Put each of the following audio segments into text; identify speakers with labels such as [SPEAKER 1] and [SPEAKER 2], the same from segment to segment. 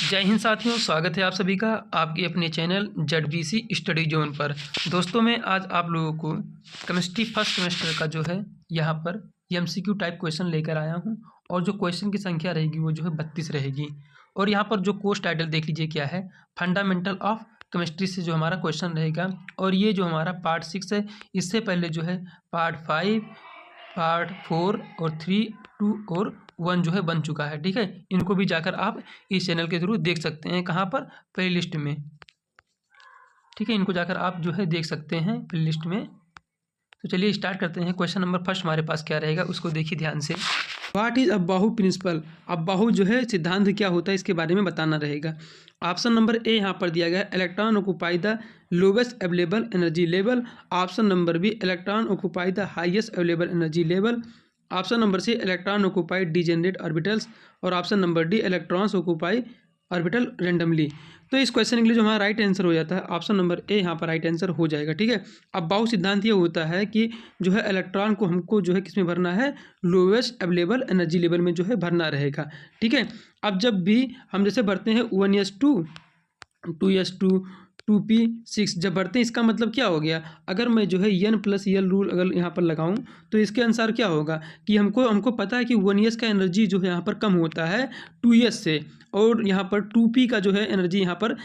[SPEAKER 1] जय हिंद साथियों, स्वागत है आप सभी का आपके अपने चैनल ZBC स्टडी जोन पर। दोस्तों मैं आज आप लोगों को केमिस्ट्री फर्स्ट सेमेस्टर का जो है यहाँ पर MCQ टाइप क्वेश्चन लेकर आया हूँ और जो क्वेश्चन की संख्या रहेगी वो जो है 32 रहेगी। और यहाँ पर जो कोर्स टाइटल देख लीजिए क्या है, फंडामेंटल ऑफ केमिस्ट्री से जो हमारा क्वेश्चन रहेगा। और ये जो हमारा पार्ट 6 है, इससे पहले जो है पार्ट 5, पार्ट 4 और 3, 2 और 1 जो है बन चुका है। ठीक है, इनको भी जाकर आप इस चैनल के थ्रू देख सकते हैं। कहाँ पर? प्ले लिस्ट में। ठीक है, इनको जाकर आप जो है देख सकते हैं प्ले लिस्ट में। तो चलिए स्टार्ट करते हैं। क्वेश्चन नंबर फर्स्ट हमारे पास क्या रहेगा उसको देखिए ध्यान से। What is Aufbau principle? Aufbau जो है सिद्धांत क्या होता है इसके बारे में बताना रहेगा। ऑप्शन नंबर ए यहाँ पर दिया गया है, electron occupy the lowest available energy level. Option number B, electron occupy the highest available energy level. Option number C, electron occupy degenerate orbitals. और option number D, electrons occupy orbital randomly. तो इस question के लिए जो हमारा right answer हो जाता है ऑप्शन नंबर ए यहाँ पर राइट आंसर हो जाएगा। ठीक है, अब बाहू सिद्धांत ये होता है कि जो है इलेक्ट्रॉन को हमको जो है किस में भरना है, लोवेस्ट अवेलेबल एनर्जी लेवल में जो है भरना रहेगा। ठीक है, अब जब भी हम जैसे भरते हैं 1s2, 2s2, 2p6 जब भरते हैं, इसका मतलब क्या हो गया, अगर मैं जो है n+l रूल अगर यहाँ पर लगाऊं तो इसके अनुसार क्या होगा कि हमको पता है कि 1s का एनर्जी जो है यहाँ पर कम होता है 2s से, और यहाँ पर 2p का जो है एनर्जी यहाँ पर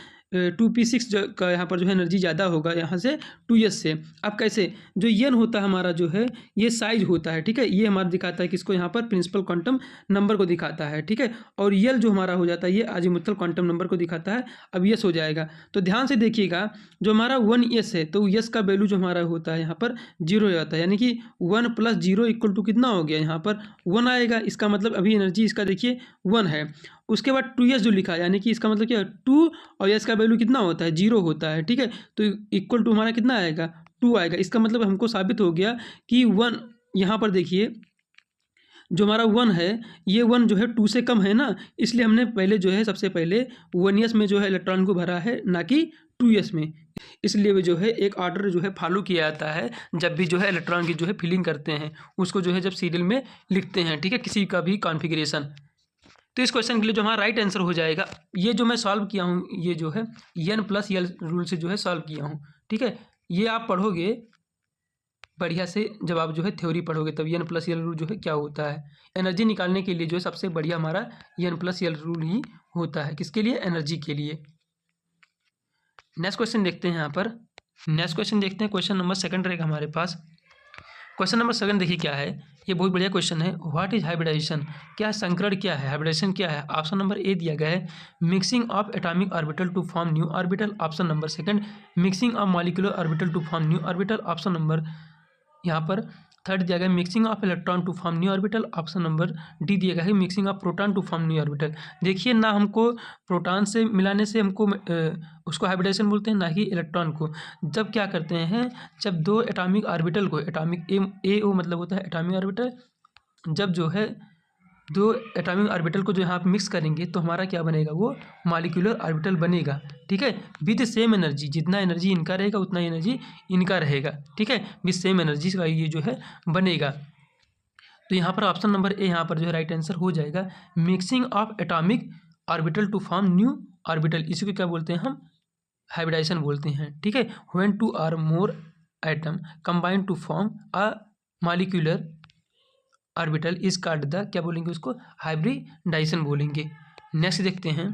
[SPEAKER 1] 2p6 का यहाँ पर जो है एनर्जी ज़्यादा होगा यहाँ से 2s से। अब कैसे, जो n होता है हमारा जो है ये साइज होता है। ठीक है, ये हमारा दिखाता है किसको, यहाँ पर प्रिंसिपल क्वांटम नंबर को दिखाता है। ठीक है, और यल जो हमारा हो जाता है ये अजीमुथल क्वांटम नंबर को दिखाता है। अब यस हो जाएगा। तो ध्यान से देखिएगा, जो हमारा 1s है तो यस का वैल्यू जो हमारा होता है यहाँ पर 0 हो जाता है, यानी कि 1 + 0 = कितना हो गया, यहाँ पर 1 आएगा। इसका मतलब अभी एनर्जी इसका देखिए 1 है। उसके बाद 2s जो लिखा है, यानी कि इसका मतलब क्या है 2, और s का वैल्यू कितना होता है 0 होता है। ठीक है, तो = हमारा कितना आएगा 2 आएगा। इसका मतलब हमको साबित हो गया कि 1, यहाँ पर देखिए जो हमारा 1 है ये 1 जो है 2 से कम है ना, इसलिए हमने पहले जो है सबसे पहले 1s में जो है इलेक्ट्रॉन को भरा है, ना कि 2s में। इसलिए वो जो है एक ऑर्डर जो है फॉलो किया जाता है जब भी जो है इलेक्ट्रॉन की जो है फिलिंग करते हैं, उसको जो है जब सीरियल में लिखते हैं। ठीक है, किसी का भी कॉन्फ़िगरेशन। तो इस क्वेश्चन के लिए जो हमारा राइट आंसर हो जाएगा, ये जो मैं सॉल्व किया हूँ ये जो है n+l रूल से जो है सॉल्व किया हूँ। ठीक है, ये आप पढ़ोगे बढ़िया से, जब आप जो है थ्योरी पढ़ोगे तब n+l रूल जो है क्या होता है, एनर्जी निकालने के लिए जो है सबसे बढ़िया हमारा n+l रूल ही होता है। किसके लिए? एनर्जी के लिए। नेक्स्ट क्वेश्चन देखते हैं। यहाँ पर नेक्स्ट क्वेश्चन देखते हैं, क्वेश्चन नंबर 2 रहेगा हमारे पास। क्वेश्चन नंबर 7 देखिए क्या है, ये बहुत बढ़िया क्वेश्चन है। What is hybridization? क्या है संकरण, क्या है हाइब्रिडाइजेशन, क्या है? ऑप्शन नंबर ए दिया गया है, mixing of atomic orbital to form new orbital. Option number second, mixing of molecular orbital to form new orbital. Option number यहाँ पर थर्ड दिया गया है, mixing of electron to form new orbital. Option number D दिया गया है, mixing of proton to form new orbital. देखिए ना, हमको प्रोटॉन से मिलाने से हमको उसको हाइब्रिडाइजेशन बोलते हैं, ना कि इलेक्ट्रॉन को। जब क्या करते हैं, जब दो एटॉमिक ऑर्बिटल को, एटॉमिक ए ओ मतलब होता है एटॉमिक ऑर्बिटल, जब जो है दो एटॉमिक ऑर्बिटल को जो यहाँ पे मिक्स करेंगे तो हमारा क्या बनेगा, वो मॉलिक्यूलर ऑर्बिटल बनेगा। ठीक है, विद सेम एनर्जी, जितना एनर्जी इनका रहेगा उतना एनर्जी इनका रहेगा। ठीक है, विद सेम एनर्जी का ये जो है बनेगा। तो यहाँ पर ऑप्शन नंबर ए यहाँ पर जो है राइट आंसर हो जाएगा, mixing of atomic orbital to form new orbital. इसी को क्या बोलते हैं हम, हाइब्रिडाइजेशन बोलते हैं। ठीक है, when 2 or more atom combine to form a molecular orbital is called the, क्या बोलेंगे उसको, हाइब्रिडाइजेशन बोलेंगे। नेक्स्ट देखते हैं,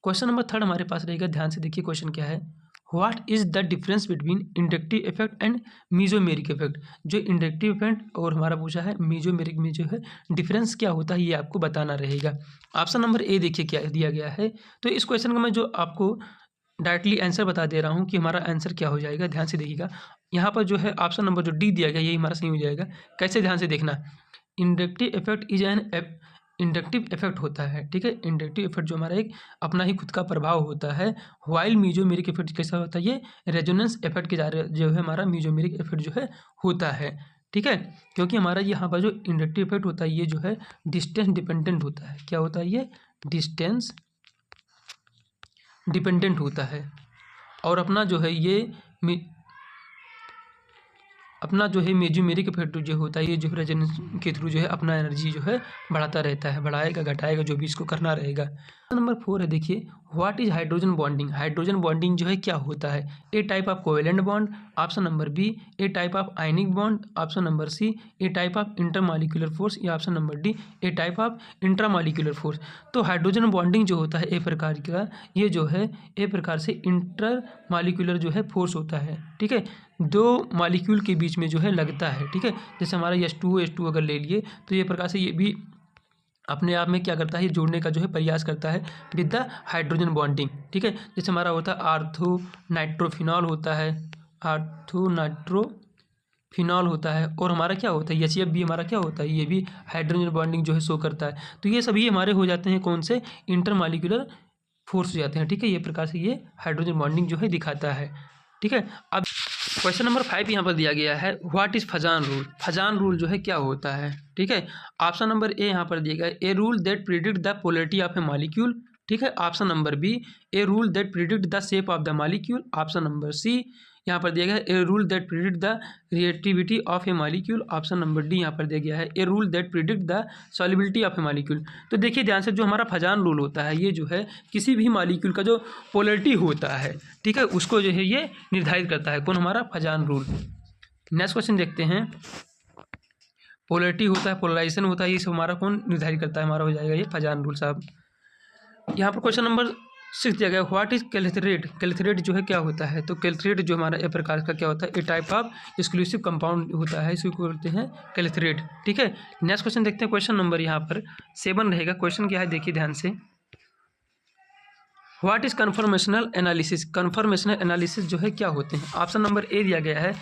[SPEAKER 1] क्वेश्चन नंबर 3 हमारे पास रहेगा। ध्यान से देखिए क्वेश्चन क्या है, what is the difference between inductive effect and mesomeric effect? जो इंडक्टिव इफेक्ट और हमारा पूछा है मीजोमेरिक में जो है डिफरेंस क्या होता है, ये आपको बताना रहेगा। ऑप्शन नंबर ए देखिए क्या दिया गया है। तो इस क्वेश्चन का मैं जो आपको डायरेक्टली आंसर बता दे रहा हूँ कि हमारा आंसर क्या हो जाएगा। ध्यान से देखिएगा, यहाँ पर जो है ऑप्शन नंबर जो डी दिया गया यही हमारा सही हो जाएगा। कैसे, ध्यान से देखना, inductive effect is an inductive effect होता है। ठीक है, इंडक्टिव इफेक्ट जो हमारा एक अपना ही खुद का प्रभाव होता है। वाइल मीजोमेरिक इफेक्ट कैसा होता है, ये रेजोनेंस इफेक्ट के जो है हमारा मीजोमेरिक इफेक्ट जो है होता है। ठीक है, क्योंकि हमारा यहाँ पर जो इंडक्टिव इफेक्ट होता है ये जो है डिस्टेंस डिपेंडेंट होता है। क्या होता है, ये डिस्टेंस डिपेंडेंट होता है। और अपना जो है ये अपना जो है मेजुमेरिक इफेक्ट जो होता है, ये जो रेजोनेंस के थ्रू जो है अपना एनर्जी जो है बढ़ाता रहता है, बढ़ाएगा घटाएगा जो भी इसको करना रहेगा। नंबर 4 है, देखिए what is hydrogen bonding. Hydrogen bonding जो है क्या होता है? A type of covalent bond, option number B a type of ionic bond, option number C a type of intermolecular force, या option number D a type of intramolecular force. तो hydrogen bonding जो होता है ए प्रकार का, ये जो है ए प्रकार से इंटरमॉलिक्यूलर जो है फोर्स होता है, ठीक है, दो मॉलिक्यूल के बीच में जो है लगता है, ठीक है। जैसे हमारा H2O अगर ले लिए तो ये प्रकार से ये भी अपने आप में क्या करता है, ये जोड़ने का जो है प्रयास करता है विद द हाइड्रोजन बॉन्डिंग, ठीक है। जैसे हमारा होता है आर्थो नाइट्रोफिनॉल होता है, आर्थो नाइट्रोफिनॉल होता है, और हमारा क्या होता है HCF भी हमारा क्या होता है, ये भी हाइड्रोजन बॉन्डिंग जो है शो करता है। तो ये सभी हमारे हो जाते हैं कौन से, इंटरमॉलिक्यूलर फोर्स हो जाते हैं, ठीक है। ये प्रकार से ये हाइड्रोजन बॉन्डिंग जो है दिखाता है, ठीक है। अब क्वेश्चन नंबर 5 यहाँ पर दिया गया है, what is Fazan rule. Fazan rule जो है क्या होता है, ठीक है। ऑप्शन नंबर ए यहाँ पर दिया गया है, a rule that predict the polarity of a molecule, ठीक है। Option number B a rule that predict the shape of the molecule, option number C यहाँ पर दिया गया है, a rule that predict the reactivity of a molecule, option number D यहाँ पर दिया गया है, a rule that predict the solubility of a molecule. तो देखिए ध्यान से, जो हमारा फजान रूल होता है, ये जो है किसी भी मॉलिक्यूल का जो पोलैरिटी होता है, ठीक है, उसको जो है ये निर्धारित करता है, कौन, हमारा फजान रूल। नेक्स्ट क्वेश्चन देखते हैं, पोलैरिटी होता है, पोलराइजेशन होता है, ये सब हमारा कौन निर्धारित करता है, हमारा हो जाएगा ये फजान रूल साहब। यहाँ पर क्वेश्चन नंबर 6 दिया गया, व्हाट इज कैल्थरेट। कैल्थरेट जो है क्या होता है, तो कैल्थरेट जो हमारा ए प्रकार का क्या होता है, a type of exclusive compound होता है, इसको बोलते हैं कैल्थरेट, ठीक है। नेक्स्ट क्वेश्चन देखते हैं, क्वेश्चन नंबर यहाँ पर 7 रहेगा। क्वेश्चन क्या है, देखिए ध्यान से, what is conformational analysis. Conformational analysis जो है क्या होते हैं। ऑप्शन नंबर ए दिया गया है,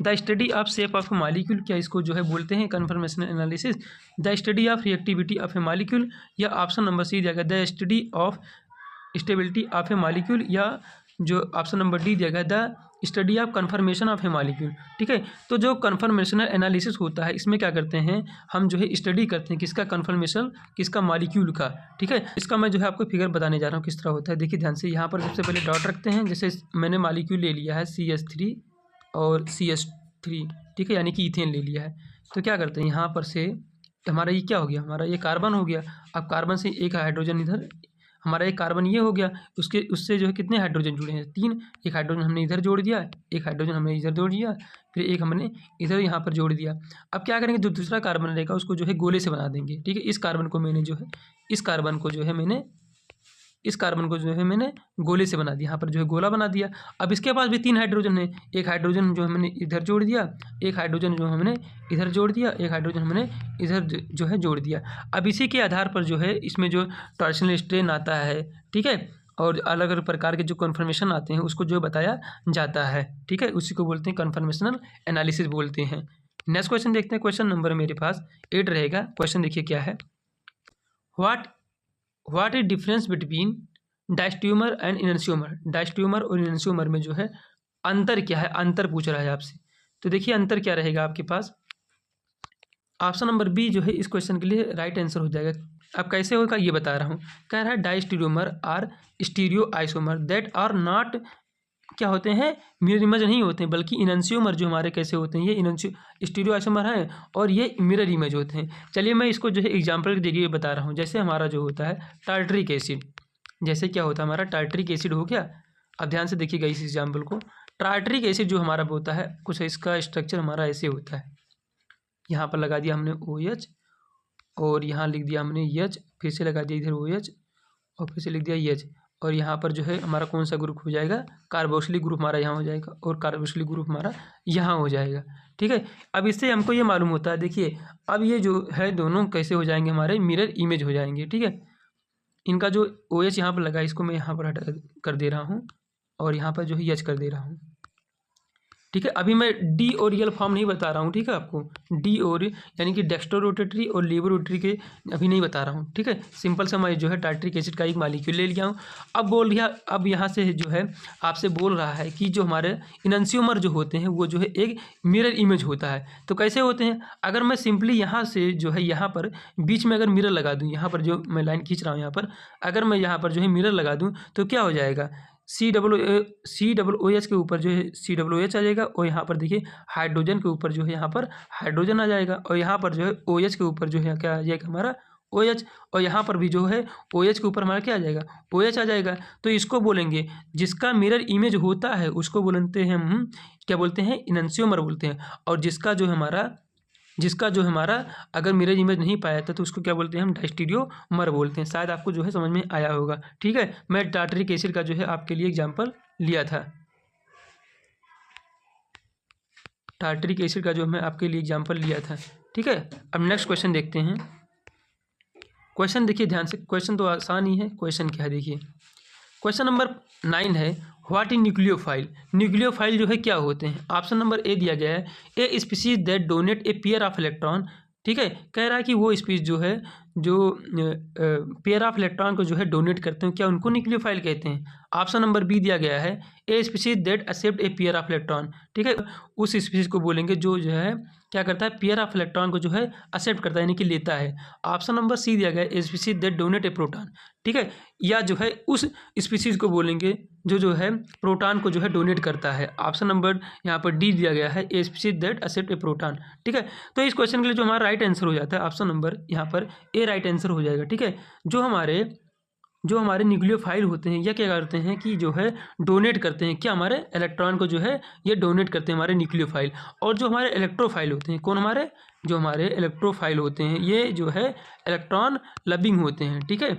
[SPEAKER 1] the study of shape of a molecule, क्या इसको जो है बोलते हैं conformational analysis, the study of reactivity of a molecule, या ऑप्शन नंबर सी दिया गया, the study of stability of a molecule, या जो ऑप्शन नंबर डी दिया गया, the study of confirmation of a molecule, ठीक है। तो जो कन्फर्मेशनल एनालिसिस होता है, इसमें क्या करते हैं हम, जो है स्टडी करते हैं किसका, कन्फर्मेशन किसका, मॉलिक्यूल का, ठीक है। इसका मैं जो है आपको फिगर बताने जा रहा हूँ किस तरह होता है। देखिए ध्यान से, यहाँ पर सबसे पहले डॉट रखते हैं, जैसे मैंने मॉलिक्यूल ले लिया है CH3 और CH3, ठीक है, यानी कि इथेन ले लिया है। तो क्या करते हैं, यहाँ पर से हमारा ये क्या हो गया, हमारा ये कार्बन हो गया। अब कार्बन से एक हाइड्रोजन इधर, हमारा एक कार्बन ये हो गया, उससे जो है कितने हाइड्रोजन जुड़े हैं, 3। एक हाइड्रोजन हमने इधर जोड़ दिया, एक हाइड्रोजन हमने इधर जोड़ दिया, फिर एक हमने इधर यहाँ पर जोड़ दिया। अब क्या करेंगे, जो दूसरा कार्बन रहेगा उसको जो है गोले से बना देंगे, ठीक है। इस कार्बन को मैंने जो है गोले से बना दिया, यहाँ पर जो है गोला बना दिया। अब इसके पास भी 3 हाइड्रोजन है, एक हाइड्रोजन जो हमने इधर जोड़ दिया, एक हाइड्रोजन जो हमने इधर जोड़ दिया, एक हाइड्रोजन हमने इधर जो है जोड़ दिया। अब इसी के आधार पर जो है इसमें जो टॉर्शनल स्ट्रेन आता है, ठीक है, और अलग अलग प्रकार के जो कन्फर्मेशन आते हैं उसको जो बताया जाता है, ठीक है, उसी को बोलते हैं कन्फर्मेशनल एनालिसिस बोलते हैं। नेक्स्ट क्वेश्चन देखते हैं, क्वेश्चन नंबर मेरे पास 8 रहेगा। क्वेश्चन देखिए क्या है, what is difference between diastereomer and enantiomer. Diastereomer और इनैंशियोमर में जो है अंतर क्या है, अंतर पूछ रहा है आपसे। तो देखिए अंतर क्या रहेगा आपके पास, ऑप्शन नंबर बी जो है इस क्वेश्चन के लिए राइट आंसर हो जाएगा। अब कैसे होगा ये बता रहा हूँ। कह रहा है diastereomer are stereo isomer that are not, क्या होते हैं, मिरर इमेज नहीं होते हैं, बल्कि इनैंशियोमर जो हमारे कैसे होते हैं, ये स्टीरियो आइसोमर हैं और ये मिरर इमेज होते हैं। चलिए मैं इसको जो है एग्जाम्पल के जरिए बता रहा हूँ। जैसे हमारा जो होता है टार्टरिक एसिड, जैसे क्या होता है हमारा टार्टरिक एसिड हो गया। अब ध्यान से देखिएगा इस एग्जाम्पल को। टार्टरिक एसिड जो हमारा होता है कुछ इसका स्ट्रक्चर हमारा ऐसे होता है, यहाँ पर लगा दिया हमने OH और यहाँ लिख दिया हमने H, फिर से लगा दिया इधर OH और फिर से लिख दिया H, और यहाँ पर जो है हमारा कौन सा ग्रुप हो जाएगा, कार्बोक्सिलिक ग्रुप हमारा यहाँ हो जाएगा और कार्बोक्सिलिक ग्रुप हमारा यहाँ हो जाएगा, ठीक है। अब इससे हमको ये मालूम होता है, देखिए अब ये जो है दोनों कैसे हो जाएंगे, हमारे मिरर इमेज हो जाएंगे, ठीक है। इनका जो OH यहाँ पर लगा इसको मैं यहाँ पर हटा कर दे रहा हूँ और यहाँ पर जो है H कर दे रहा हूँ, ठीक है। अभी मैं डी और रियल फॉर्म नहीं बता रहा हूँ, ठीक है, आपको डी और यानी कि डेक्स्ट्रो रोटेटरी और लीवर रोटेटरी के अभी नहीं बता रहा हूँ, ठीक है। सिंपल सा मैं जो है टार्टरिक एसिड का एक मॉलिक्यूल ले लिया हूँ। अब यहाँ से जो है आपसे बोल रहा है कि जो हमारे इनैंशियोमर जो होते हैं वो जो है एक मिरर इमेज होता है। तो कैसे होते हैं, अगर मैं सिंपली यहाँ से जो है यहाँ पर बीच में अगर मिरर लगा दूँ, यहाँ पर जो मैं लाइन खींच रहा हूँ यहाँ पर, अगर मैं यहाँ पर जो है मिरर लगा दूँ तो क्या हो जाएगा, COOH के ऊपर जो है COOH आ जाएगा, और यहाँ पर देखिए हाइड्रोजन के ऊपर जो है यहाँ पर हाइड्रोजन आ जाएगा, और यहाँ पर जो है OH के ऊपर जो है क्या आ जाएगा हमारा OH, और यहाँ पर भी जो है OH के ऊपर हमारा क्या आ जाएगा OH आ जाएगा। तो इसको बोलेंगे जिसका मिरर इमेज होता है उसको बोलते हैं हम क्या बोलते हैं, इनैंशियोमर बोलते हैं, और जिसका जो हमारा अगर मिरर इमेज नहीं पाया था तो उसको क्या बोलते हैं हम डायस्टीरियोमर बोलते हैं। शायद आपको जो है समझ में आया होगा। ठीक है, मैं टार्टरिक एसिड का जो है आपके लिए एग्जांपल लिया था, टार्टरिक एसिड का जो मैं आपके लिए एग्जांपल लिया था। ठीक है, अब नेक्स्ट क्वेश्चन देखते हैं। क्वेश्चन देखिए ध्यान से, क्वेश्चन तो आसान ही है। क्वेश्चन क्या है देखिए, क्वेश्चन नंबर 9 है, व्हाट इज न्यूक्लियोफाइल। न्यूक्लियोफाइल जो है क्या होते हैं। ऑप्शन नंबर ए दिया गया है, a species that donate A pair of electron. ठीक है, कह रहा है कि वो स्पीसीज जो है जो पेयर ऑफ इलेक्ट्रॉन को जो है डोनेट करते हैं, क्या उनको न्यूक्लियोफाइल कहते हैं। ऑप्शन नंबर बी दिया गया है, a species that accept a pair of electron. ठीक है, उस स्पीसीज को बोलेंगे जो है क्या करता है, पेयर ऑफ इलेक्ट्रॉन को जो है एक्सेप्ट करता है यानी कि लेता है। ऑप्शन नंबर सी दिया गया है, a species that donate A proton. ठीक है, या जो है उस स्पीसीज को बोलेंगे जो है प्रोटॉन को जो है डोनेट करता है। ऑप्शन नंबर यहाँ पर डी दिया गया है, a species that accept a proton. ठीक है, तो इस क्वेश्चन के लिए जो हमारा राइट आंसर हो जाता है ऑप्शन नंबर यहाँ पर ए राइट आंसर हो जाएगा। ठीक है, जो हमारे न्यूक्लियोफाइल होते हैं या क्या करते हैं कि जो है डोनेट करते हैं, क्या हमारे इलेक्ट्रॉन को जो है ये डोनेट करते हैं हमारे न्यूक्लियोफाइल। और जो हमारे इलेक्ट्रोफाइल होते हैं, कौन हमारे जो हमारे इलेक्ट्रोफाइल होते हैं, ये जो है इलेक्ट्रॉन लविंग होते हैं। ठीक है,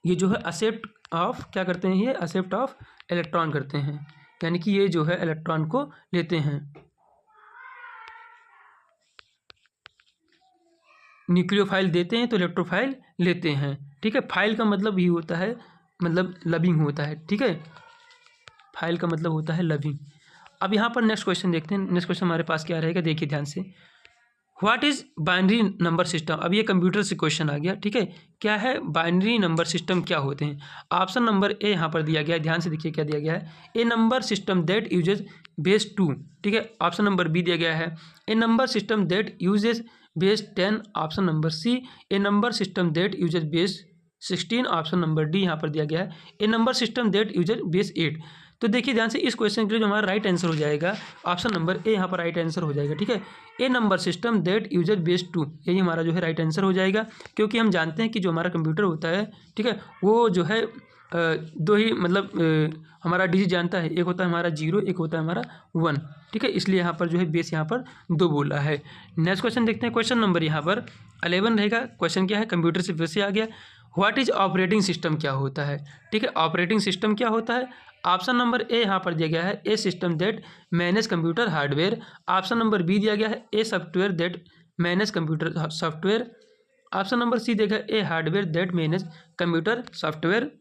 [SPEAKER 1] ये जो है एक्सेप्ट ऑफ क्या करते हैं, ये एक्सेप्ट ऑफ इलेक्ट्रॉन करते हैं, यानी कि ये जो है इलेक्ट्रॉन को लेते हैं। न्यूक्लियोफाइल देते हैं तो इलेक्ट्रोफाइल लेते हैं। ठीक है, फाइल का मतलब ही होता है मतलब लविंग होता है। ठीक है, फाइल का मतलब होता है लविंग। अब यहाँ पर नेक्स्ट क्वेश्चन देखते हैं। नेक्स्ट क्वेश्चन हमारे पास क्या रहेगा, देखिए ध्यान से, what is binary number system. अब ये कंप्यूटर से क्वेश्चन आ गया। ठीक है, क्या है बाइनरी नंबर सिस्टम, क्या होते हैं। ऑप्शन नंबर ए यहाँ पर दिया गया है, ध्यान से देखिए क्या दिया गया है, a number system that uses base 2। ठीक है, ऑप्शन नंबर बी दिया गया है, a number system that uses base 10। Option number C, a number system that uses base 16। Option number D यहाँ पर दिया गया है, a number system that uses base 8। तो देखिए ध्यान से, इस क्वेश्चन के लिए जो हमारा राइट आंसर हो जाएगा ऑप्शन नंबर ए यहाँ पर राइट आंसर हो जाएगा। ठीक है, a number system that uses base 2, यही हमारा जो है राइट आंसर हो जाएगा। क्योंकि हम जानते हैं कि जो हमारा कंप्यूटर होता है, ठीक है, वो जो है दो ही मतलब हमारा डिजिट जानता है, एक होता है हमारा 0, एक होता है हमारा 1। ठीक है, इसलिए यहाँ पर जो है बेस यहाँ पर 2 बोला है। नेक्स्ट क्वेश्चन देखते हैं, क्वेश्चन नंबर यहाँ पर 11 रहेगा। क्वेश्चन क्या है, कंप्यूटर से फिर से आ गया, व्हाट इज ऑपरेटिंग सिस्टम क्या होता है। ठीक है, ऑपरेटिंग सिस्टम क्या होता है। ऑप्शन नंबर ए यहाँ पर दिया गया है, a system that manage computer hardware. Option number B दिया गया है, a software that manage computer software. Option number C दिया गया है, a hardware that manage computer software.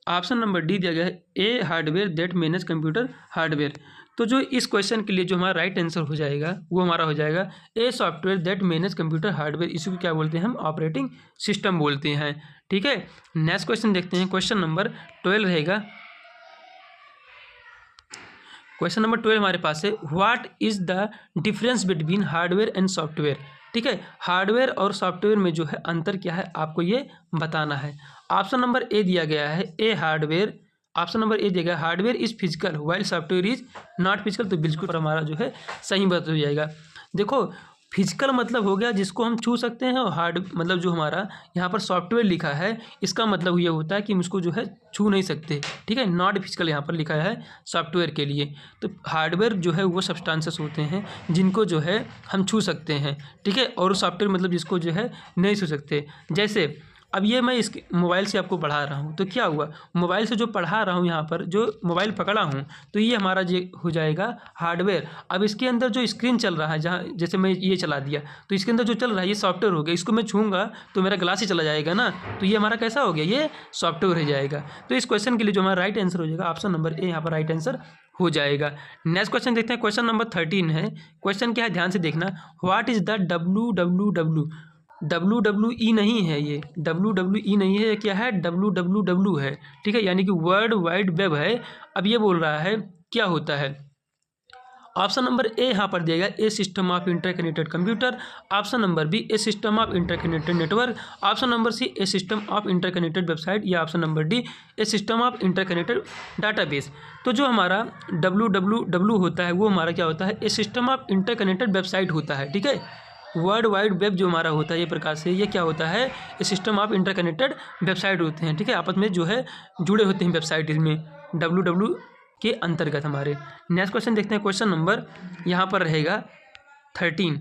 [SPEAKER 1] Option number D दिया गया है, a hardware that manage computer hardware. तो जो इस क्वेश्चन के लिए जो हमारा राइट आंसर हो जाएगा वो हमारा हो जाएगा ए software that manage computer hardware. इसको क्या बोलते हैं हम, ऑपरेटिंग सिस्टम बोलते हैं। ठीक है, नेक्स्ट क्वेश्चन देखते हैं, क्वेश्चन नंबर 12 रहेगा। क्वेश्चन नंबर 12 हमारे पास है, what is the difference between hardware and software. ठीक है, हार्डवेयर और सॉफ्टवेयर में जो है अंतर क्या है आपको ये बताना है। ऑप्शन नंबर ए दिया गया है, a hardware. Option number A दिया गया, hardware is physical while software is not physical. तो बिल्कुल हमारा जो है सही बात हो जाएगा। देखो, फिजिकल मतलब हो गया जिसको हम छू सकते हैं, और हार्ड मतलब जो हमारा यहाँ पर सॉफ्टवेयर लिखा है इसका मतलब ये होता है कि हम उसको जो है छू नहीं सकते। ठीक है, नॉट फिजिकल यहाँ पर लिखा है सॉफ्टवेयर के लिए। तो हार्डवेयर जो है वो सब्सटेंसेस होते हैं जिनको जो है हम छू सकते हैं। ठीक है, और सॉफ्टवेयर मतलब जिसको जो है नहीं छू सकते। जैसे अब ये मैं इस मोबाइल से आपको पढ़ा रहा हूँ, तो क्या हुआ, मोबाइल से जो पढ़ा रहा हूँ यहाँ पर जो मोबाइल पकड़ा हूँ, तो ये हमारा जो हो जाएगा हार्डवेयर। अब इसके अंदर जो स्क्रीन चल रहा है, जहाँ जैसे मैं ये चला दिया, तो इसके अंदर जो चल रहा है ये सॉफ्टवेयर हो गया। इसको मैं छूँगा तो मेरा ग्लास ही चला जाएगा ना, तो ये हमारा कैसा हो गया, ये सॉफ्टवेयर हो जाएगा। तो इस क्वेश्चन के लिए जो हमारा राइट आंसर हो जाएगा ऑप्शन नंबर ए यहाँ पर राइट आंसर हो जाएगा। नेक्स्ट क्वेश्चन देखते हैं, क्वेश्चन नंबर 13 है। क्वेश्चन क्या है, ध्यान से देखना, what is the WWW। WWE नहीं है, ये WWE नहीं है, क्या है, WWW है। ठीक है, यानी कि वर्ल्ड वाइड वेब है। अब ये बोल रहा है क्या होता है, ऑप्शन नंबर ए यहाँ पर दिया गया a system of interconnected computer, option number B a system of interconnected network, option number C a system of interconnected website, या option number D a system of interconnected database. तो जो हमारा www होता है वो हमारा क्या होता है, a system of interconnected website होता है। ठीक है, वर्ल्ड वाइड वेब जो हमारा होता है ये प्रकार से ये क्या होता है, a system of interconnected website होते हैं। ठीक है, आपस में जो है जुड़े होते हैं वेबसाइट इसमें www के अंतर्गत हमारे। नेक्स्ट क्वेश्चन देखते हैं, क्वेश्चन नंबर यहाँ पर रहेगा 13,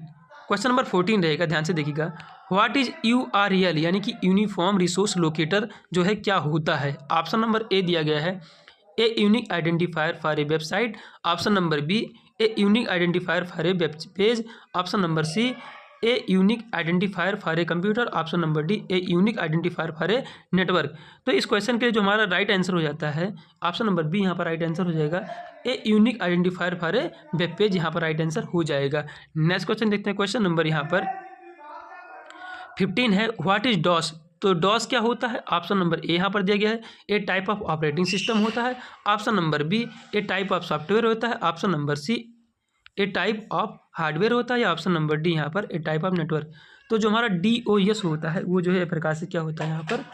[SPEAKER 1] क्वेश्चन नंबर 14 रहेगा, ध्यान से देखिएगा। व्हाट इज URL यानी कि यूनिफॉर्म रिसोर्स लोकेटर जो है क्या होता है। ऑप्शन नंबर ए दिया गया है a unique identifier for a website, option number B a unique identifier for a web page, option number C a unique identifier for a computer, option number D a unique identifier for a network. तो इस question के लिए जो हमारा right answer हो जाता है option number B यहाँ पर राइट आंसर हो जाएगा, ए unique identifier for a web page यहाँ पर राइट आंसर हो जाएगा। नेक्स्ट क्वेश्चन देखते हैं, क्वेश्चन नंबर यहाँ पर 15 है, व्हाट इज डॉस। तो डॉस क्या होता है, ऑप्शन नंबर ए यहाँ पर दिया गया है a type of operating system होता है, option number B a type of software होता है, option number C a type of hardware होता है, या ऑप्शन नंबर डी यहाँ पर ए टाइप ऑफ नेटवर्क। तो जो हमारा DOS होता है वो जो है प्रकार से क्या होता है, यहाँ पर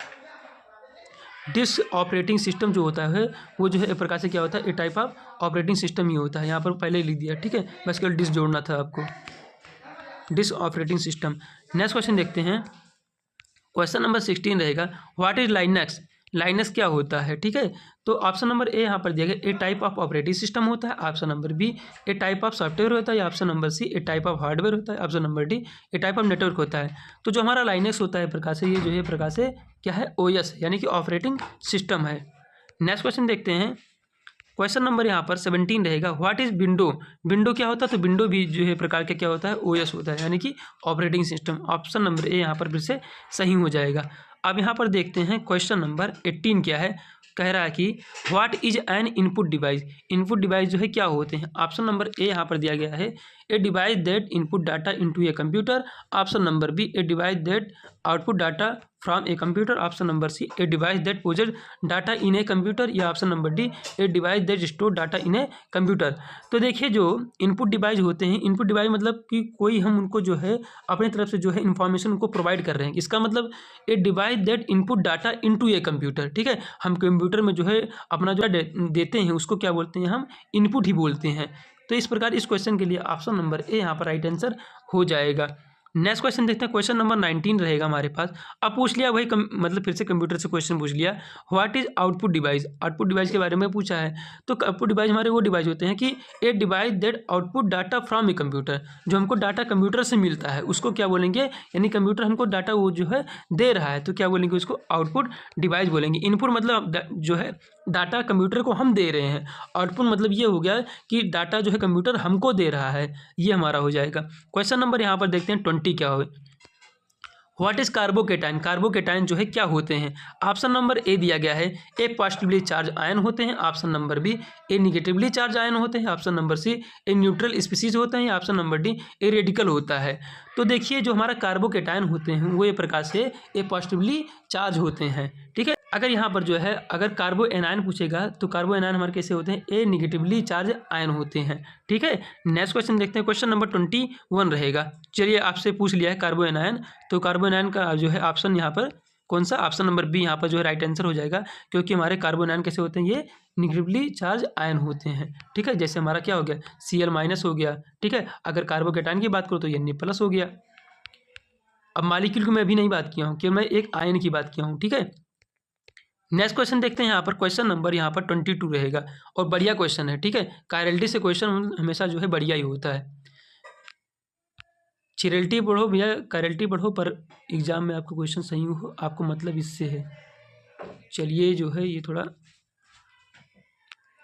[SPEAKER 1] डिस्क ऑपरेटिंग सिस्टम जो होता है वो जो है एक प्रकार से क्या होता है, a type of operating system ही होता है। यहाँ पर पहले ही लिख दिया। ठीक है, बस केवल डिस्क जोड़ना था आपको, disk operating system. Next question देखते हैं, क्वेश्चन नंबर 16 रहेगा, व्हाट इज लाइनक्स। लाइनक्स क्या होता है। ठीक है, तो ऑप्शन नंबर ए यहाँ पर दिया गया a type of operating system होता है, option number B a type of software होता है, या option number C a type of hardware होता है, option number D a type of network होता है। तो जो हमारा लाइनक्स होता है प्रकार से ये जो है प्रकार से क्या है, OS यानी कि ऑपरेटिंग सिस्टम है। नेक्स्ट क्वेश्चन देखते हैं, क्वेश्चन नंबर यहाँ पर 17 रहेगा, व्हाट इज विंडो। विंडो क्या होता है, तो विंडो भी जो है प्रकार का क्या होता है, OS होता है यानी कि ऑपरेटिंग सिस्टम। ऑप्शन नंबर ए यहाँ पर फिर से सही हो जाएगा। अब यहाँ पर देखते हैं क्वेश्चन नंबर 18 क्या है, कह रहा है कि what is an input device. Input device जो है क्या होते हैं। ऑप्शन नंबर ए यहाँ पर दिया गया है a device that input data into a computer, option number B a device that output data from a computer, option number C a device that poses data in a computer, या option number D a device that store data in a computer. तो देखिए जो input device होते हैं, input device मतलब कि कोई हम उनको जो है अपनी तरफ से जो है इन्फॉर्मेशन उनको प्रोवाइड कर रहे हैं। इसका मतलब ए device that input data into a computer. ठीक है, हम कंप्यूटर में जो है अपना जो है देते हैं उसको क्या बोलते हैं, हम इनपुट ही बोलते हैं। तो इस प्रकार इस क्वेश्चन के लिए ऑप्शन नंबर ए यहाँ पर राइट आंसर हो जाएगा। नेक्स्ट क्वेश्चन देखते हैं, क्वेश्चन नंबर 19 रहेगा हमारे पास। अब पूछ लिया वही मतलब फिर से कंप्यूटर से क्वेश्चन पूछ लिया, what is output device. Output device के बारे में पूछा है। तो आउटपुट डिवाइस हमारे वो डिवाइस होते हैं कि ए device that output data from a computer, जो हमको डाटा कंप्यूटर से मिलता है उसको क्या बोलेंगे, यानी कंप्यूटर हमको डाटा वो जो है दे रहा है तो क्या बोलेंगे, उसको आउटपुट डिवाइस बोलेंगे। इनपुट मतलब जो है डाटा कंप्यूटर को हम दे रहे हैं, आउटपुट मतलब ये हो गया कि डाटा जो है कंप्यूटर हमको दे रहा है, ये हमारा हो जाएगा। क्वेश्चन नंबर यहाँ पर देखते हैं 20 क्या हो, व्हाट इज कार्बोकेटाइन। कार्बोकेटाइन जो है क्या होते हैं। ऑप्शन नंबर ए दिया गया है ए पॉजिटिवली चार्ज आयन होते हैं, ऑप्शन नंबर बी ए निगेटिवली चार्ज आयन होते हैं, option number C a neutral species होते हैं, option number D a radical होता है। तो देखिए जो हमारा कार्बोकेटाइन होते हैं वो ये प्रकार से ए पॉजिटिवली चार्ज होते हैं। ठीक है, अगर यहाँ पर जो है अगर कार्बो एनायन पूछेगा तो कार्बो एनायन हमारे कैसे होते हैं, ए निगेटिवली चार्ज आयन होते हैं। ठीक है, नेक्स्ट क्वेश्चन देखते हैं, क्वेश्चन नंबर 21 रहेगा। चलिए आपसे पूछ लिया है कार्बो एनायन, तो कार्बो एनायन का जो है ऑप्शन यहाँ पर कौन सा, ऑप्शन नंबर बी यहाँ पर जो है राइट आंसर हो जाएगा, क्योंकि हमारे कार्बो एनायन कैसे होते हैं, ये निगेटिवली चार्ज आयन होते हैं। ठीक है, जैसे हमारा क्या हो गया Cl- हो गया। ठीक है, अगर कार्बोकेटाइन की बात करूँ तो Na+ हो गया। अब मालिक्यूल की मैं अभी नहीं बात किया हूँ, कि मैं एक आयन की बात किया हूँ। ठीक है, नेक्स्ट क्वेश्चन देखते हैं, यहाँ पर क्वेश्चन नंबर यहाँ पर 22 रहेगा और बढ़िया क्वेश्चन है। ठीक है, कायरलिटी से क्वेश्चन हमेशा जो है बढ़िया ही होता है। चिरलिटी पढ़ो भैया, कायरलिटी पढ़ो, पर एग्जाम में आपका क्वेश्चन सही हो, आपको मतलब इससे है। चलिए जो है ये थोड़ा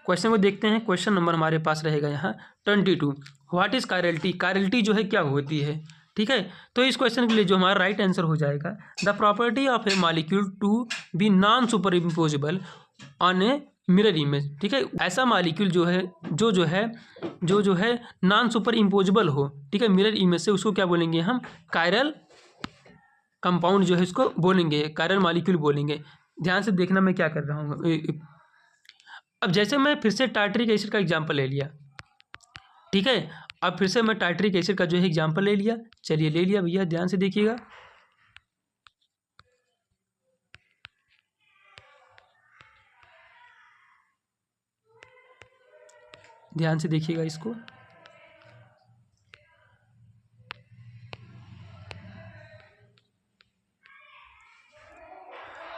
[SPEAKER 1] क्वेश्चन को देखते हैं। क्वेश्चन नंबर हमारे पास रहेगा यहाँ 22, व्हाट इज कायरलिटी। कायरलिटी जो है क्या होती है। ठीक है, तो इस क्वेश्चन के लिए जो हमारा राइट आंसर हो जाएगा, the property of a molecule to be non superimposable on a mirror image. ठीक है, ऐसा मॉलिक्यूल जो है जो है नॉन सुपर इम्पोजिबल हो, ठीक है, मिरर इमेज से, उसको क्या बोलेंगे हम, कायरल कंपाउंड जो है इसको बोलेंगे, कायरल मॉलिक्यूल बोलेंगे। ध्यान से देखना मैं क्या कर रहा हूँ। अब जैसे मैं फिर से टार्टरिक एसिड का एग्जाम्पल ले लिया। ठीक है। अब फिर से मैं टार्टरिक एसिड का जो है एग्जाम्पल ले लिया। चलिए ले लिया भैया, ध्यान से देखिएगा। ध्यान से देखिएगा इसको।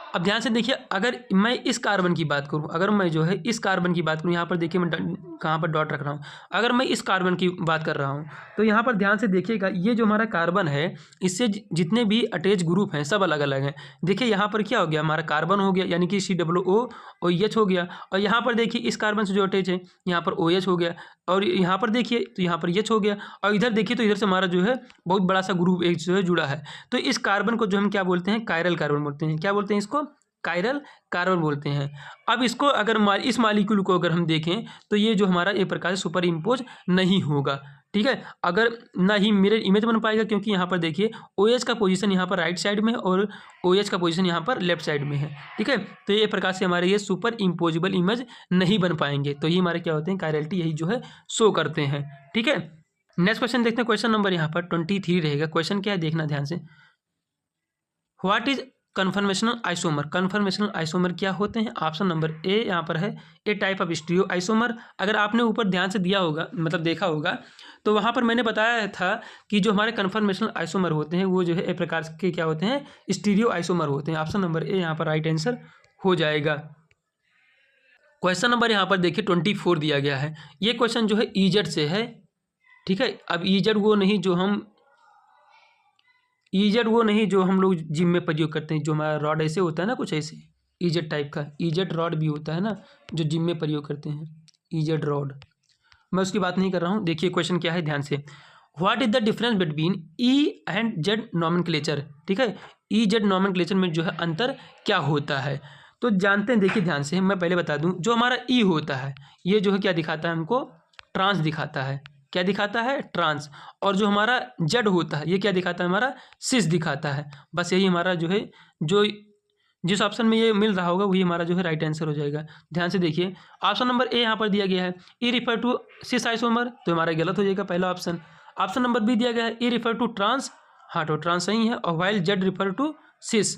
[SPEAKER 1] अब ध्यान से देखिए, अगर मैं इस कार्बन की बात करूं, अगर मैं जो है इस कार्बन की बात करूं, यहाँ पर देखिए मैं कहाँ पर डॉट रख रहा हूँ। अगर मैं इस कार्बन की बात कर रहा हूँ तो यहाँ पर ध्यान से देखिएगा, ये जो हमारा कार्बन है इससे जितने भी अटैच ग्रुप हैं सब अलग अलग हैं। देखिए यहाँ पर क्या हो गया, हमारा कार्बन हो गया यानी कि COO और OH हो गया। और यहाँ पर देखिए इस कार्बन से जो अटैच है यहाँ पर OH हो गया, और यहाँ पर देखिए तो यहाँ पर H हो गया, और इधर देखिए तो इधर से हमारा जो है बहुत बड़ा सा ग्रुप एक जो है जुड़ा है। तो इस कार्बन को जो हम क्या बोलते हैं, कायरल कार्बन बोलते हैं। क्या बोलते हैं इसको? कायरल कार्बन बोलते हैं। अब इसको अगर इस मॉलिक्यूल को अगर हम देखें तो ये जो हमारा एक प्रकार से सुपर इम्पोज नहीं होगा, ठीक है। अगर ना ही मिरर इमेज बन पाएगा, क्योंकि यहाँ पर देखिए OH का पोजीशन यहाँ पर राइट साइड में है और OH का पोजीशन यहाँ पर लेफ्ट साइड में है, ठीक है। तो ये प्रकार से हमारे ये सुपर इम्पोजिबल इमेज नहीं बन पाएंगे। तो ये हमारे क्या होते हैं, कायरलिटी यही जो है शो करते हैं, ठीक है। नेक्स्ट क्वेश्चन देखते हैं। क्वेश्चन नंबर यहाँ पर 23 रहेगा। क्वेश्चन क्या है देखना ध्यान से। What is conformational isomer? Conformational isomer क्या होते हैं? ऑप्शन नंबर ए यहाँ पर है, a type of stereo isomer. अगर आपने ऊपर ध्यान से दिया होगा, मतलब देखा होगा, तो वहाँ पर मैंने बताया था कि जो हमारे कन्फर्मेशनल आइसोमर होते हैं वो जो है एक प्रकार के क्या होते हैं, स्टीरियो आइसोमर होते हैं। ऑप्शन नंबर ए यहाँ पर राइट आंसर हो जाएगा। क्वेश्चन नंबर यहाँ पर देखिए 24 दिया गया है। ये क्वेश्चन जो है EZ से है, ठीक है। अब EZ वो नहीं जो हम लोग जिम में प्रयोग करते हैं, जो हमारा रॉड ऐसे होता है ना, कुछ ऐसे EZ टाइप का EZ रॉड भी होता है ना, जो जिम में प्रयोग करते हैं, EZ रॉड। मैं उसकी बात नहीं कर रहा हूँ। देखिए क्वेश्चन क्या है ध्यान से। What is the difference between E and Z nomenclature? ठीक है, EZ नॉमेनक्लेचर में जो है अंतर क्या होता है, तो जानते हैं। देखिए ध्यान से, मैं पहले बता दूं, जो हमारा E होता है ये जो है क्या दिखाता है हमको, ट्रांस दिखाता है। क्या दिखाता है? ट्रांस। और जो हमारा Z होता है ये क्या दिखाता है, हमारा सिस दिखाता है। बस यही हमारा जो है, जो जिस ऑप्शन में ये मिल रहा होगा वही हमारा जो है राइट आंसर हो जाएगा। ध्यान से देखिए, ऑप्शन नंबर ए यहाँ पर दिया गया है ई रिफर टू सिस आइसोमर, तो हमारा गलत हो जाएगा पहला ऑप्शन। ऑप्शन नंबर बी दिया गया है ई रिफर टू ट्रांस, हाँ तो ट्रांस सही है, और वाइल जेड रिफर टू सिस,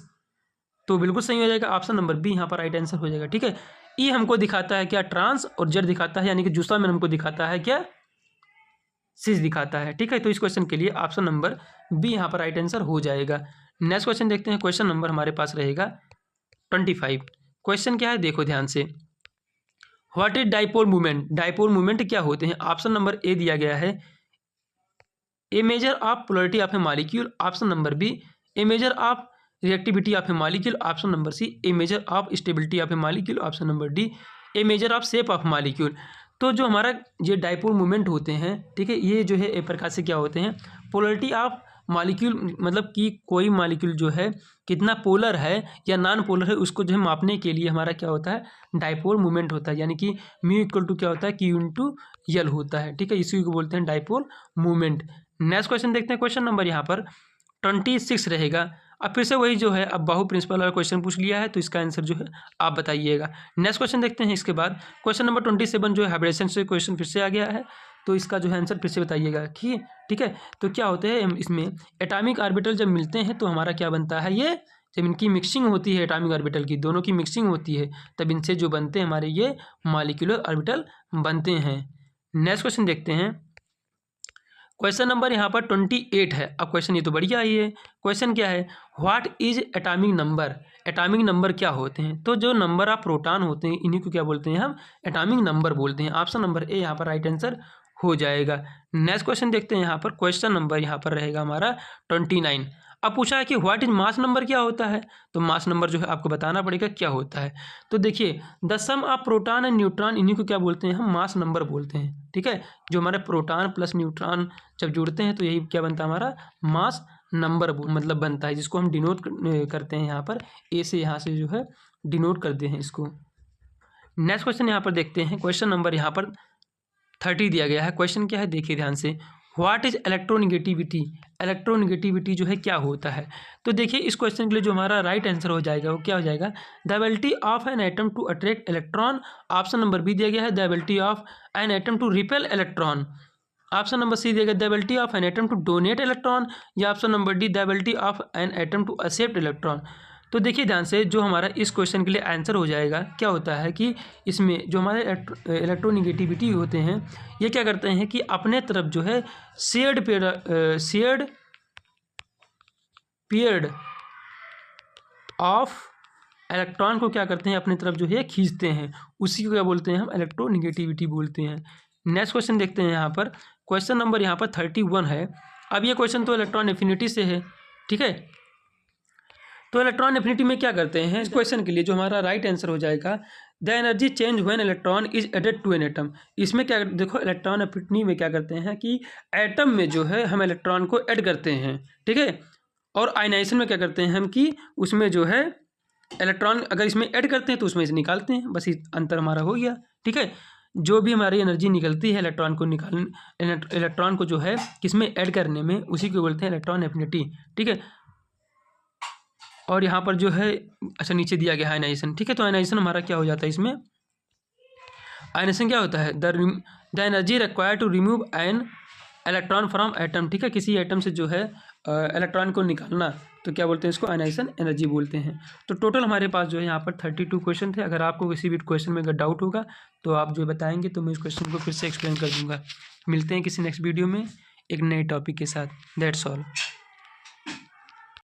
[SPEAKER 1] तो बिल्कुल सही हो जाएगा। ऑप्शन नंबर बी यहाँ पर राइट आंसर हो जाएगा, ठीक है। ई हमको दिखाता है क्या, ट्रांस, और जेड दिखाता है यानी कि दूसरा में हमको दिखाता है क्या, सिस दिखाता है, ठीक है। तो इस क्वेश्चन के लिए ऑप्शन नंबर बी यहाँ पर राइट आंसर हो जाएगा। नेक्स्ट क्वेश्चन देखते हैं। क्वेश्चन नंबर हमारे पास रहेगा 25। क्वेश्चन क्या है देखो ध्यान से। What is dipole movement? Dipole movement क्या होते हैं? ऑप्शन नंबर ए दिया गया है a measure of polarity of a molecule. Option number B a measure of reactivity of a molecule. Option number C a measure of stability of a molecule. Option number D a measure of shape of molecule. तो जो हमारा ये dipole movement होते हैं, ठीक है, ये जो है एक प्रकार से क्या होते हैं, पोलरिटी ऑफ मॉलिक्यूल, मतलब कि कोई मॉलिक्यूल जो है कितना पोलर है या नॉन पोलर है उसको जो है मापने के लिए हमारा क्या होता है, डाइपोल मूवमेंट होता है। यानी कि म्यू इक्वल टू क्या होता है, Q इंटू यल होता है, ठीक है। इसी को बोलते हैं डाइपोल मूवमेंट। नेक्स्ट क्वेश्चन देखते हैं। क्वेश्चन नंबर यहाँ पर 26 रहेगा। अब फिर से वही जो है, अब बाहु प्रिंसिपल वाला क्वेश्चन पूछ लिया है, तो इसका आंसर जो है आप बताइएगा। नेक्स्ट क्वेश्चन देखते हैं। इसके बाद क्वेश्चन नंबर 27 जो है हाइब्रिडेशन से क्वेश्चन फिर से आ गया है, तो इसका जो है आंसर फिर से बताइएगा, ठीक है। तो क्या होते हैं इसमें, एटॉमिक ऑर्बिटल जब मिलते हैं तो हमारा क्या बनता है, ये जब इनकी मिक्सिंग होती है एटॉमिक ऑर्बिटल की, दोनों की मिक्सिंग होती है, तब इनसे जो बनते हैं हमारे ये मॉलिक्यूलर ऑर्बिटल बनते हैं। नेक्स्ट क्वेश्चन देखते हैं। क्वेश्चन नंबर यहाँ पर 28 है। अब क्वेश्चन ये तो बढ़िया ही है। क्वेश्चन क्या है, what is atomic number? Atomic number क्या होते हैं? तो जो नंबर ऑफ प्रोटॉन होते हैं इन्हीं को क्या बोलते हैं, हम एटॉमिक नंबर बोलते हैं। ऑप्शन नंबर ए यहाँ पर राइट आंसर हो जाएगा। नेक्स्ट क्वेश्चन देखते हैं। यहाँ पर क्वेश्चन नंबर यहाँ पर रहेगा हमारा 29। अब पूछा है कि व्हाट इज मास नंबर क्या होता है, तो मास नंबर जो है आपको बताना पड़ेगा क्या होता है। तो देखिए, the sum of proton and neutron, इन्हीं को क्या बोलते हैं, हम मास नंबर बोलते हैं, ठीक है। जो हमारे प्रोटॉन प्लस न्यूट्रॉन जब जुड़ते हैं तो यही क्या बनता है, हमारा मास नंबर मतलब बनता है, जिसको हम डिनोट करते हैं यहाँ पर ए से, यहाँ से जो है डिनोट करते हैं इसको। नेक्स्ट क्वेश्चन यहाँ पर देखते हैं। क्वेश्चन नंबर यहाँ पर 30 दिया गया है। क्वेश्चन क्या है देखिए ध्यान से। What is electronegativity? इलेक्ट्रोनिगेटिविटी जो है क्या होता है, तो देखिए इस क्वेश्चन के लिए जो हमारा राइट आंसर हो जाएगा वो क्या हो जाएगा, the ability of an atom to attract electron. Option number B दिया गया है the ability of an atom to repel electron. Option number C देगा the ability of an atom to donate electron, या option number D the ability of an atom to accept electron. तो देखिए ध्यान से, जो हमारा इस क्वेश्चन के लिए आंसर हो जाएगा, क्या होता है कि इसमें जो हमारे इलेक्ट्रोनिगेटिविटी होते हैं, ये क्या करते हैं कि अपने तरफ जो है शेयर्ड पेयर्ड ऑफ इलेक्ट्रॉन को क्या करते हैं, अपनी तरफ जो है खींचते हैं, उसी को क्या बोलते हैं हम, इलेक्ट्रोनिगेटिविटी बोलते हैं। नेक्स्ट क्वेश्चन देखते हैं यहाँ पर, क्वेश्चन नंबर यहाँ पर 31 है। अब ये क्वेश्चन तो इलेक्ट्रॉन एफिनिटी से है, ठीक है। तो इलेक्ट्रॉन एफिनिटी में क्या करते हैं, इस क्वेश्चन के लिए जो हमारा राइट आंसर हो जाएगा the energy change when electron is added to an atom. इसमें क्या देखो, इलेक्ट्रॉन एफिनिटी में क्या करते हैं कि एटम में जो है हम इलेक्ट्रॉन को ऐड करते हैं, ठीक है। और आयनाइजेशन में क्या करते हैं हम कि उसमें जो है इलेक्ट्रॉन अगर इसमें ऐड करते हैं तो उसमें से निकालते हैं, बस अंतर हमारा हो गया, ठीक है। जो भी हमारी एनर्जी निकलती है इलेक्ट्रॉन को जो है किसमें ऐड करने में, उसी को बोलते हैं इलेक्ट्रॉन एफिनिटी, ठीक है। और यहाँ पर जो है अच्छा नीचे दिया गया है आयनाइजेशन, ठीक है। तो आयनाइजेशन हमारा क्या हो जाता है, इसमें आयनाइजेशन क्या होता है, the energy required to remove an electron from atom, ठीक है। किसी एटम से जो है इलेक्ट्रॉन को निकालना, तो क्या बोलते हैं इसको, आयनाइजेशन एनर्जी बोलते हैं। तो टोटल हमारे पास जो है यहाँ पर 32 क्वेश्चन थे। अगर आपको किसी भी क्वेश्चन में अगर डाउट होगा तो आप जो बताएंगे तो मैं इस क्वेश्चन को फिर से एक्सप्लेन कर दूंगा। मिलते हैं किसी नेक्स्ट वीडियो में एक नए टॉपिक के साथ। That's all.